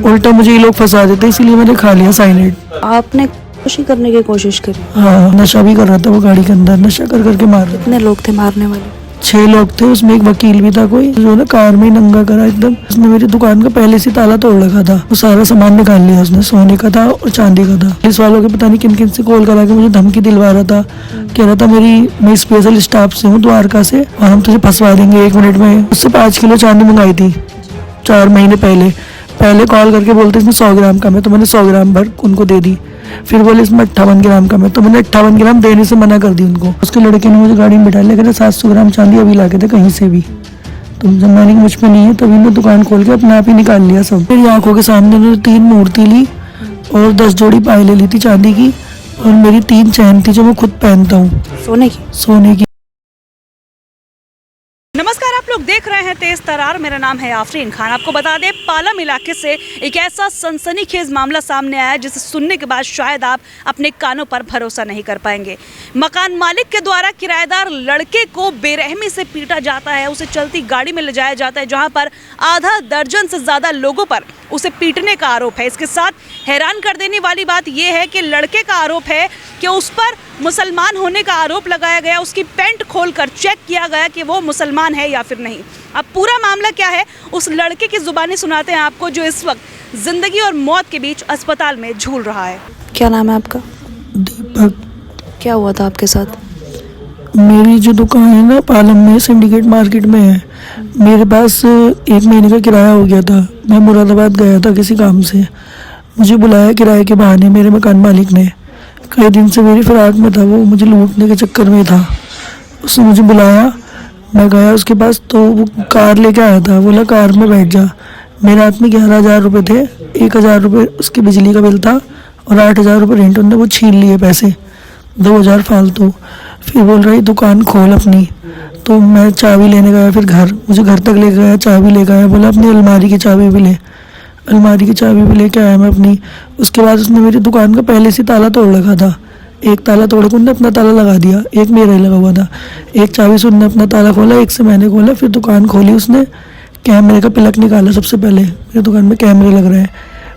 उल्टा मुझे ये लोग फंसा देते, इसीलिए मैंने खा लिया साइनाइड। आपने खुशी करने की कोशिश करी? हाँ, नशा भी कर रहा था वो गाड़ी के अंदर, नशा कर करके मार रहा था। कितने लोग थे मारने वाले? 6 लोग थे, उसमें एक वकील भी था कोई, जो ना कार में ही नंगा करा एकदम। उसने मेरी दुकान का पहले से ताला तोड़ रखा था, वो सारा सामान निकाल लिया उसने, सोने का था और चांदी का था। पुलिस वालों के पता नहीं किन किन से कॉल करा के मुझे धमकी दिलवा रहा था, कह रहा था मैं स्पेशल स्टाफ से हूँ द्वारका से और हम तुझे फंसवा देंगे 1 मिनट में। उससे 5 किलो चांदी मंगाई थी 4 महीने पहले कॉल करके बोलते इसमें 100 ग्राम कम है, तो मैंने 100 ग्राम भर उनको दे दी। फिर बोले इसमें 58 ग्राम कम है, तो मैंने 58 ग्राम देने से मना कर दी उनको। उसके लड़के ने मुझे गाड़ी में बिठा लिया, 700 ग्राम चांदी अभी लाके थे कहीं से भी। तो जब मैंने मुझ में नहीं है तभी मैं दुकान खोल के अपने आप ही निकाल लिया सब। मेरी आंखों के सामने उन्होंने 3 मूर्ति ली और 10 जोड़ी पायलें ली थी चांदी की, और मेरी 3 चैन थी जो मैं खुद पहनता हूँ सोने की। नमस्कार, आप लोग देख रहे हैं तेज तरार। मेरा नाम है आफरीन खान। आपको बता दें, पालम इलाके से एक ऐसा सनसनीखेज मामला सामने आया जिसे सुनने के बाद शायद आप अपने कानों पर भरोसा नहीं कर पाएंगे। मकान मालिक के द्वारा किराएदार लड़के को बेरहमी से पीटा जाता है, उसे चलती गाड़ी में ले जाया जाता है, जहां पर आधा दर्जन से ज़्यादा लोगों पर उसे पीटने का आरोप है। इसके साथ हैरान कर देने वाली बात यह है कि लड़के का आरोप है कि उस पर मुसलमान होने का आरोप लगाया गया। उसकी पैंट खोलकर चेक किया गया कि वो मुसलमान है या फिर नहीं। अब पूरा मामला क्या है उस लड़के की जुबानी सुनाते हैं आपको, जो इस वक्त जिंदगी और मौत के बीच अस्पताल में झूल रहा है। क्या नाम है आपका? दीपक। क्या हुआ था आपके साथ? मेरी जो दुकान है ना पालम में, सिंडिकेट मार्केट में है, मेरे पास 1 महीने का किराया हो गया था। मैं मुरादाबाद गया था किसी काम से, मुझे बुलाया किराए के बहाने मेरे मकान मालिक ने। कई दिन से मेरी फिराक में था, वो मुझे लूटने के चक्कर में था। उसने मुझे बुलाया, मैं गया उसके पास, तो वो कार लेके आया था। बोला कार में बैठ जा। मेरे हाथ में 11,000 रुपये थे, 1,000 रुपये उसकी बिजली का बिल था और 8,000 रुपये रेंट। उन्होंने वो छीन लिए पैसे, 2,000 फालतू। फिर बोल रही दुकान खोल अपनी। तो मैं चाबी लेने गया, फिर मुझे घर तक ले गया, चाबी ले गया। बोला अपनी अलमारी की चाबी भी ले, अलमारी की चाबी भी लेके आया मैं अपनी। उसके बाद उसने मेरी दुकान का पहले से ताला तोड़ रखा था। एक ताला तोड़ के उन्होंने अपना ताला लगा दिया, एक मेरा ही लगा हुआ था। एक चाबी से उन्होंने अपना ताला खोला, एक से मैंने खोला। फिर दुकान खोली उसने, कैमरे का प्लग निकाला। सबसे पहले मेरी दुकान में कैमरे लग रहे हैं।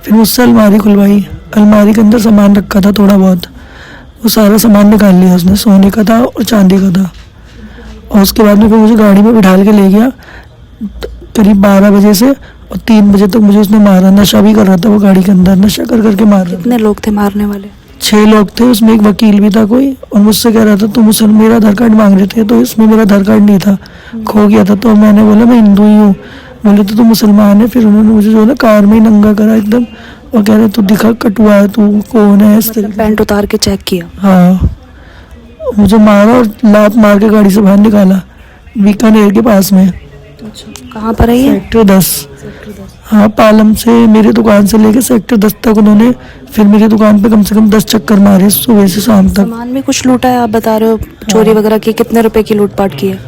फिर मुझसे अलमारी खुलवाई, अलमारी के अंदर सामान रखा था थोड़ा बहुत, वो सारा सामान निकाल लिया उसने, सोने का था और चांदी का था। और उसके बाद में फिर मुझे गाड़ी में बिठा के ले गया करीब 12 बजे से, और 3 बजे तक मुझे उसने मारा। नशा भी कर रहा था वो गाड़ी के अंदर, नशा कर करके मार रहा था। कितने लोग थे मारने वाले? 6 लोग थे, उसमें एक वकील भी था कोई, और मुझसे कह रहा था तुम मुसलमान, मेरा आधार कार्ड मांग रहे थे, तो इसमें मेरा आधार कार्ड नहीं था, खो गया था। तो मैंने बोला मैं हिंदू ही हूँ। बोले तो तुम मुसलमान है। फिर उन्होंने मुझे जो है ना कार में ही नंगा करा एकदम, और कह रहे तू दिखा कटुआ है, तू कौन है, इस तरह। पैंट उतार के चेक किया? हाँ, मुझे मारा और लात मार के गाड़ी से बाहर निकाला, बीकानेर के पास में। कहाँ पर है ये? सेक्टर 10। हाँ, पालम से मेरी दुकान से लेके सेक्टर 10 तक उन्होंने फिर मेरी दुकान पे कम से कम 10 चक्कर मारे सुबह से शाम तक। सामान भी कुछ लूटा है आप बता रहे हो? चोरी वगैरह की? कितने रुपए की लूटपाट की है?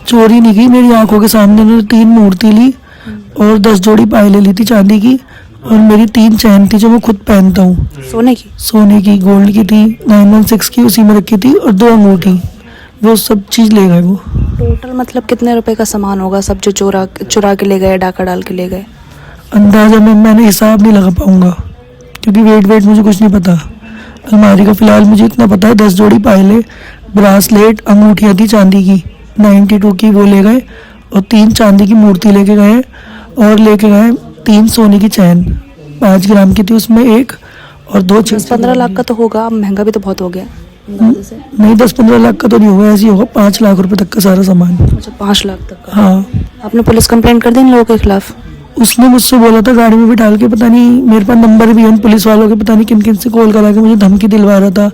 चोरी नहीं की, मेरी आंखों के सामने उन्होंने 3 मूर्ति ली और 10 जोड़ी पायलें ली थी चांदी की, और मेरी 3 चैन थी जो मैं खुद पहनता हूँ सोने की, गोल्ड की थी, 916 की उसी में रखी थी, और 2 अंगूठी, वो सब चीज़ ले गए वो। टोटल मतलब कितने रुपए का सामान होगा सब जो चुरा के ले गए, डाका डाल के ले गए? अंदाजा मैंने हिसाब नहीं लगा पाऊंगा, क्योंकि वेट मुझे कुछ नहीं पता। अलमारी का फिलहाल मुझे इतना पता है, 10 जोड़ी पायले, ब्रासलेट, अंगूठियाँ थी चांदी की 92 की, वो ले गए, और 3 चांदी की मूर्ति लेके गए, और लेके गए 3 सोने की चैन 5 ग्राम की थी, उसमें एक, और 2 10-15 लाख का तो होगा, महंगा भी तो बहुत हो गया। नहीं, 10-15 लाख का तो नहीं होगा, ऐसे ही होगा 5 लाख रुपए तक का सारा सामान। अच्छा, 5 लाख तक का? हाँ। आपने पुलिस कंप्लेंट कर दी इन लोगों के खिलाफ? उसने मुझसे बोला था गाड़ी में बिठा के, पता नहीं मेरे पास नंबर भी है उन पुलिस वालों के, पता नहीं किन किन से कॉल करा के मुझे धमकी दिलवा रहा था,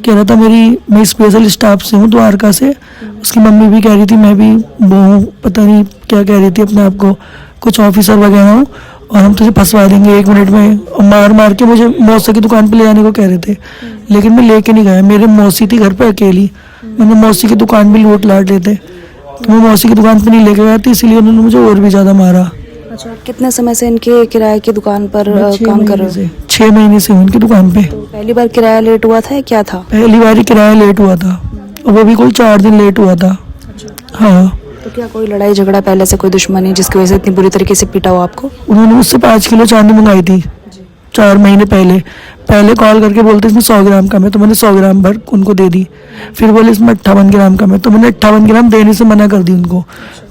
कह रहा था मैं स्पेशल स्टाफ से हूँ द्वारका से। उसकी मम्मी भी कह रही थी मैं भी वो हूँ, पता नहीं क्या कह रही थी अपने आप को, कुछ ऑफिसर वगैरह हूँ, और हम तुझे फंसवा देंगे 1 मिनट में। और मार के मुझे मौसी की दुकान पे ले जाने को कह रहे थे, लेकिन मैं लेके नहीं गया। मेरे मौसी थी घर पे अकेली, मैंने मौसी की दुकान भी लूट लाट रहे थे, तो मैं मौसी की दुकान पे नहीं लेके गया था, इसीलिए उन्होंने मुझे और भी ज़्यादा मारा। अच्छा, कितने समय से इनके किराए की दुकान पर काम कर रहे हो? 6 महीने से उनकी दुकान पे। तो पहली बार किराया लेट हुआ था या क्या था? पहली बार ही किराया लेट हुआ था, और वो भी कोई 4 दिन लेट हुआ था। हाँ, तो क्या कोई लड़ाई झगड़ा पहले से, कोई दुश्मनी जिसकी वजह से इतनी बुरी तरीके से पीटा हो आपको? उन्होंने मुझसे 5 किलो चांदी मंगाई थी 4 महीने पहले। पहले कॉल करके बोलते इसमें 100 ग्राम कम है, तो मैंने 100 ग्राम भर उनको दे दी। फिर बोले इसमें 58 ग्राम कम है, तो मैंने 58 ग्राम देने से मना कर दी उनको।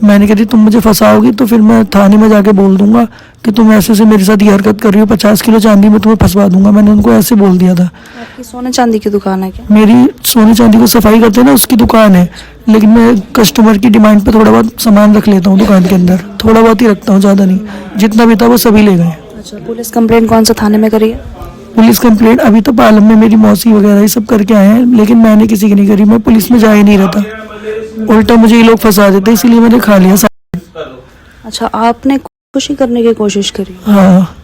मैंने कहा तुम मुझे फंसाओगी तो फिर मैं थाने में जाके बोल दूंगा कि तुम ऐसे से मेरे साथ ये हरकत कर रही हो, 50 किलो चांदी में तुम्हें फंसवा दूंगा। मैंने उनको ऐसे बोल दिया था। आपकी सोने चांदी की दुकान है क्या? मेरी सोने चांदी को सफाई करते हैं ना, उसकी दुकान है, लेकिन मैं कस्टमर की डिमांड पे थोड़ा बहुत सामान रख लेता हूँ दुकान के अंदर, थोड़ा बहुत ही रखता हूँ, ज़्यादा नहीं। जितना भी था वो सभी ले गए। अच्छा, पुलिस कंप्लेंट कौन सा थाने में करी है? पुलिस कंप्लेंट अभी तो पालम में मेरी मौसी वगैरह ये सब करके आए हैं, लेकिन मैंने किसी की नहीं करी। मैं पुलिस में जा ही नहीं रहता, उल्टा मुझे ये लोग फंसा देते, इसीलिए मैंने खा लिया। अच्छा, आपने खुशी करने की कोशिश करी? हाँ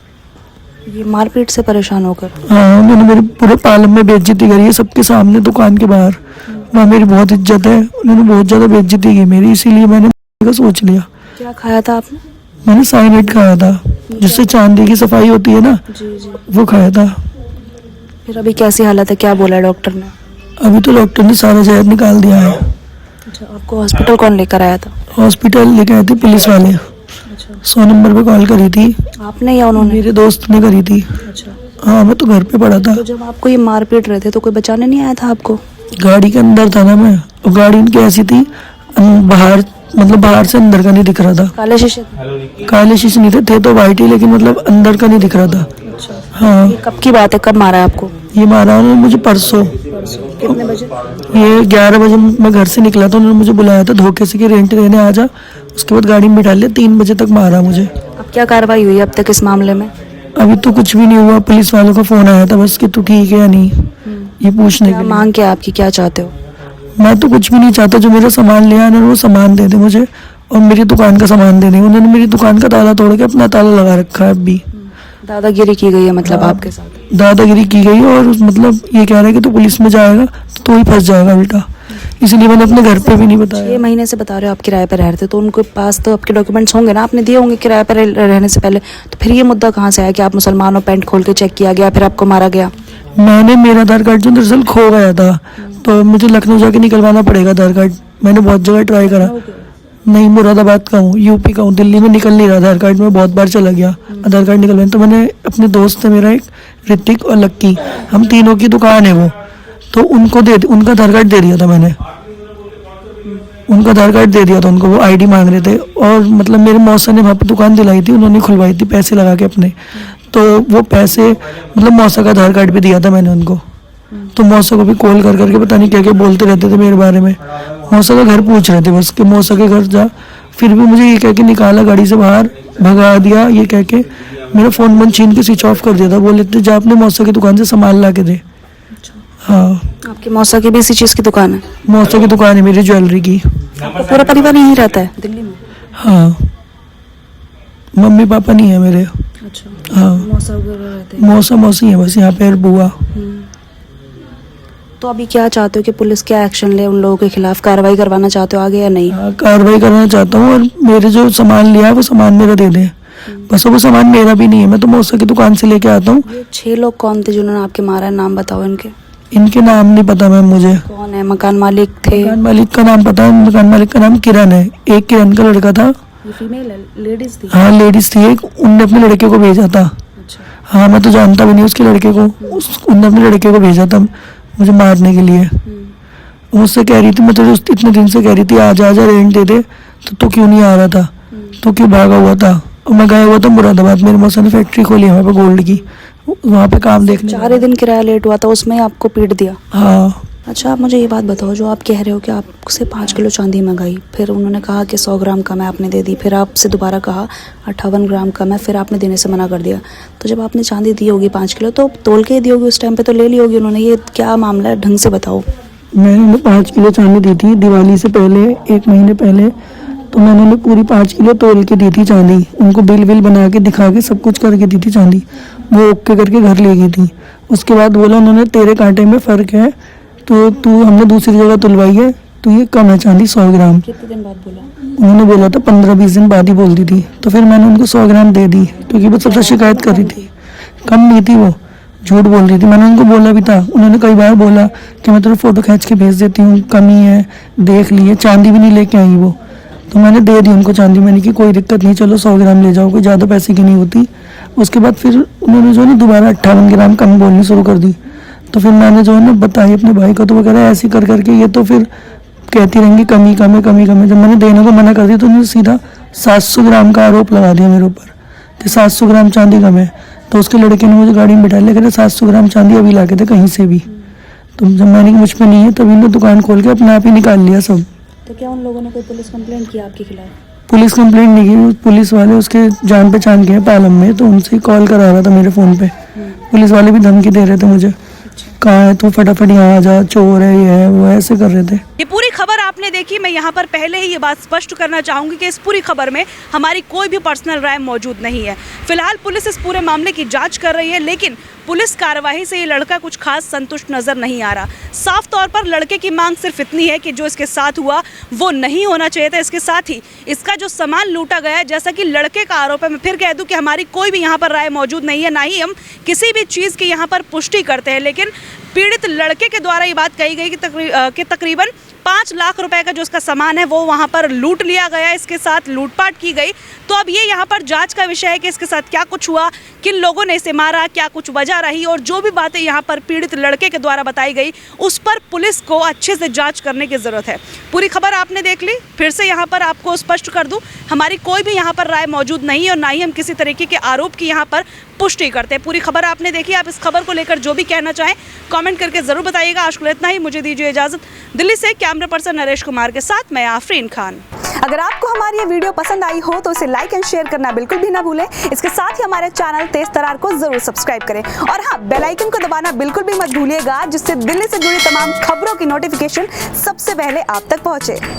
ये मारपीट से परेशान होकर? हाँ, उन्होंने मेरे पूरे पालम में बेइज्जती करी है, सबके सामने दुकान के बाहर। वहाँ मेरी बहुत इज्जत है, उन्होंने बहुत ज़्यादा बेइज्जती की मेरी, इसीलिए मैंने सोच लिया। क्या खाया था आपने? मैंने साइनाइड खाया था, जिससे चांदी की सफाई होती है ना, जी। वो खाया था। फिर अभी कैसी हालत है, क्या बोला डॉक्टर ने? अभी तो डॉक्टर ने सारा जहर निकाल दिया है। अच्छा, आपको हॉस्पिटल कौन लेकर आया था? हॉस्पिटल लेके आए थे पुलिस वाले। अच्छा, 100 नंबर पे कॉल करी थी। आपने या उन्होंने? मेरे दोस्त ने करी थी। अच्छा, हाँ, मैं तो घर पे पड़ा था। तो जब आपको ये मारपीट रहे थे तो कोई बचाने नहीं आया था आपको? गाड़ी के अंदर था ना मैं, और गाड़ी इनकी ऐसी थी, बाहर मतलब बाहर से अंदर का नहीं दिख रहा था। काले शीशे थे? काले शीशे नहीं थे तो वाइट ही, लेकिन मतलब अंदर का नहीं दिख रहा था। अच्छा, हाँ, ये कब की बात है, कब मारा है आपको? ये मारा उन्होंने मुझे परसों। कितने बजे? ये 11 बजे मैं घर से निकला था, उन्होंने मुझे बुलाया था धोखे से कि रेंट लेने आ जा। उसके बाद गाड़ी में बिठा लिया, 3 बजे तक मारा मुझे। अब क्या कार्रवाई हुई अब तक इस मामले में? अभी तो कुछ भी नहीं हुआ, पुलिस वालों का फोन आया था बस कि तू ठीक है या नहीं, ये पूछने क्या के लिए। मांग क्या आपकी, क्या चाहते हो? मैं तो कुछ भी नहीं चाहता, जो मेरा सामान ले आए ना वो सामान दे दे मुझे, और मेरी दुकान का सामान दे दे। उन्होंने मेरी दुकान का ताला तोड़ के अपना ताला लगा रखा है। अभी दादागिरी की गई है मतलब आपके साथ? दादागिरी की गई है, और मतलब ये कह रहा है कि तू पुलिस में जाएगा तो ही फंस जाएगा उल्टा, इसलिए मैंने अपने घर पे भी नहीं बताया। 6 महीने से बता रहे हो आप किराए पर रह रहे थे, तो उनके पास तो आपके डॉक्यूमेंट्स होंगे ना, आपने दिए होंगे किराए पर रहने से पहले। तो फिर ये मुद्दा कहाँ से आया कि आप मुसलमान हो, पैंट खोल के चेक किया गया, फिर आपको मारा गया? मेरा आधार कार्ड जो दरअसल खो गया था, तो मुझे लखनऊ जाके निकलवाना पड़ेगा आधार कार्ड। मैंने बहुत जगह ट्राई करा, नहीं मुरादाबाद का हूँ, यूपी का हूँ, दिल्ली में निकल नहीं रहा आधार कार्ड में, बहुत बार चला गया आधार कार्ड निकलवाने। तो मैंने अपने दोस्त है मेरा एक, ऋतिक और लक्की, हम तीनों की दुकान है वो, तो उनको उनका आधार कार्ड दे दिया था मैंने, उनका आधार कार्ड दे दिया था उनको। वो आईडी मांग रहे थे, और मतलब मेरे मौसा ने वहाँ पर दुकान दिलाई थी, उन्होंने खुलवाई थी पैसे लगा के अपने। तो वो पैसे मतलब मौसा का आधार कार्ड भी दिया था मैंने उनको। तो मौसा को भी कॉल कर करके पता नहीं क्या क्या बोलते रहते थे मेरे बारे में। मौसा का घर पूछ रहे थे बस कि मौसा के घर जा, फिर भी मुझे ये कह के निकाला गाड़ी से बाहर, भगा दिया। ये कह के मेरा फ़ोन बंद छीन के स्विच ऑफ कर दिया था। बोले थे जा अपने मौसा की दुकान से सामान ला के दे। हाँ, आपके मौसा की भी इसी चीज़ की दुकान है? मौसा की दुकान है मेरी ज्वेलरी की। आपका पूरा परिवार यहीं रहता है दिल्ली में? हाँ, मम्मी पापा नहीं है मेरे। अच्छा, हाँ, मौसा वगैरह रहते हैं? मौसा मौसी है बस यहाँ पे, और बुआ। तो अभी क्या चाहते हो कि पुलिस क्या एक्शन ले, उन लोगों के खिलाफ कार्रवाई करवाना चाहते हो आगे या नहीं? हाँ, कार्रवाई करना चाहता हूँ, और मेरे जो सामान लिया है वो सामान मेरा दे दे। बस वो सामान मेरा भी नहीं है, मैं तो मौसा की दुकान से लेके आता हूँ। ये 6 लोग कौन थे जिन्होंने आपके मारा है, नाम बताओ इनके। इनके नाम नहीं पता मैम मुझे। कौन है? मकान मालिक थे? मकान मालिक का नाम पता है, मकान मालिक का नाम किरण है। एक किरण का लड़का था। ये फीमेल है, लेडीज थी? हाँ, लेडीज थी एक, उनने अपने लड़के को भेजा था। अच्छा, हाँ, मैं तो जानता भी नहीं उसके लड़के को, उनने अपने लड़के को भेजा था मुझे मारने के लिए। मुझसे कह रही थी, मैं तुझे इतने दिन से कह रही थी आजा आजा रेंट दे दे, तो तू क्यों नहीं आ रहा था, तो क्यों भागा हुआ था। और मैं गया हुआ था मुरादाबाद, मेरे मौसा ने फैक्ट्री खोली है वहाँ पे गोल्ड की, वहाँ पे काम देखने। 4 दिन किराया लेट हुआ था, उसमें आपको पीट दिया? हाँ। अच्छा, आप मुझे ये बात बताओ, जो आप कह रहे हो कि आपसे 5 किलो चांदी मंगाई, फिर उन्होंने कहा कि 100 ग्राम कम है, आपने दे दी, फिर आपसे दोबारा कहा 58 ग्राम कम है, फिर आपने देने से मना कर दिया। तो जब आपने चांदी दी होगी 5 किलो, तो तोल के दी होगी उस टाइम पे, तो ले ली होगी उन्होंने। ये क्या मामला है, ढंग से बताओ। मैंने उन्हें 5 किलो चांदी दी थी दिवाली से पहले, 1 महीने पहले। तो मैंने उन्हें पूरी 5 किलो तोल के दी थी चांदी, उनको बिल विल बना के दिखा के सब कुछ करके दी थी चांदी। वो ओके करके घर ले गई थी। उसके बाद बोला उन्होंने तेरे कांटे में फ़र्क है, तो तू हमने दूसरी जगह तुलवाई है, तो ये कम है चांदी 100 ग्राम। कितने दिन बाद बोला? उन्होंने बोला था 15-20 दिन बाद ही बोल दी थी। तो फिर मैंने उनको 100 ग्राम दे दी, क्योंकि वो सबसे शिकायत कर रही थी, कम नहीं थी, वो झूठ बोल रही थी। मैंने उनको बोला भी था, उन्होंने कई बार बोला कि मैं तेरा फ़ोटो खींच के भेज देती हूँ, कमी है देख लिए, चांदी भी नहीं लेके आई वो। तो मैंने दे दी उनको चांदी। मैंने कि कोई दिक्कत नहीं, चलो 100 ग्राम ले जाओ, कोई ज़्यादा पैसे की नहीं होती। उसके बाद फिर उन्होंने जो है ना दोबारा 58 ग्राम कम बोलनी शुरू कर दी। तो फिर मैंने जो है ना बताई अपने भाई को, तो वो कह रहा है ऐसे कर करके ये तो फिर कहती रहेंगी कमी कम है कमी कम है। जब मैंने देने को मना कर दिया तो उन्होंने सीधा 700 ग्राम का आरोप लगा दिया मेरे ऊपर कि 700 ग्राम चांदी कम है। तो उसके लड़के ने मुझे गाड़ी में बिठा लिया, कह रहे 700 ग्राम चांदी अभी ला के थे कहीं से भी। तो जब मैंने कि मुझ पे नहीं है, तभी ने दुकान खोल के अपने आप ही निकाल लिया सब। तो क्या उन लोगों ने कोई पुलिस कंप्लेंट किया आपके खिलाफ? पुलिस कंप्लेंट नहीं की, पुलिस वाले उसके जान पहचान के हैं पालम में, तो उनसे ही कॉल करा रहा था मेरे फ़ोन पे। पुलिस वाले भी धमकी दे रहे थे मुझे, कहाँ है तू, फटाफट यहाँ आ जा, चोर है ये है वो है, ऐसे कर रहे थे। ये पूरी खबर आपने देखी। मैं यहाँ पर पहले ही ये बात स्पष्ट करना चाहूँगी कि इस पूरी खबर में हमारी कोई भी पर्सनल राय मौजूद नहीं है। फिलहाल पुलिस इस पूरे मामले की जांच कर रही है, लेकिन पुलिस कार्रवाई से ये लड़का कुछ खास संतुष्ट नजर नहीं आ रहा। साफ तौर पर लड़के की मांग सिर्फ इतनी है कि जो इसके साथ हुआ वो नहीं होना चाहिए था। इसके साथ ही इसका जो सामान लूटा गया है, जैसा कि लड़के का आरोप है, मैं फिर कह दूं कि हमारी कोई भी यहाँ पर राय मौजूद नहीं है, ना ही हम किसी भी चीज़ की यहाँ पर पुष्टि करते हैं। लेकिन पीड़ित लड़के के द्वारा ये बात कही गई कि तकरीबन 5 लाख रुपए का जो उसका सामान है वो वहाँ पर लूट लिया गया, इसके साथ लूटपाट की गई। तो अब ये यहाँ पर जांच का विषय है कि इसके साथ क्या कुछ हुआ, किन लोगों ने इसे मारा, क्या कुछ वजह रही, और जो भी बातें यहाँ पर पीड़ित लड़के के द्वारा बताई गई उस पर पुलिस को अच्छे से जांच करने की ज़रूरत है। पूरी खबर आपने देख ली। फिर से यहाँ पर आपको स्पष्ट कर दूँ, हमारी कोई भी यहाँ पर राय मौजूद नहीं है और ना ही हम किसी तरीके के आरोप की यहाँ पर पुष्टि करते हैं। पूरी खबर आपने देखी। आप इस खबर को लेकर जो भी कहना चाहें कमेंट करके ज़रूर बताइएगा। आज के लिए इतना ही, मुझे दीजिए इजाज़त। दिल्ली से कैमरा पर्सन नरेश कुमार के साथ मैं आफरीन खान। अगर आपको हमारी ये वीडियो पसंद आई हो तो इसे लाइक एंड शेयर करना बिल्कुल भी ना भूलें। इसके साथ ही हमारे चैनल तेज तरार को जरूर सब्सक्राइब करें और हाँ, बेल आइकन को दबाना बिल्कुल भी मत भूलिएगा, जिससे दिल्ली से जुड़ी तमाम खबरों की नोटिफिकेशन सबसे पहले आप तक पहुंचे।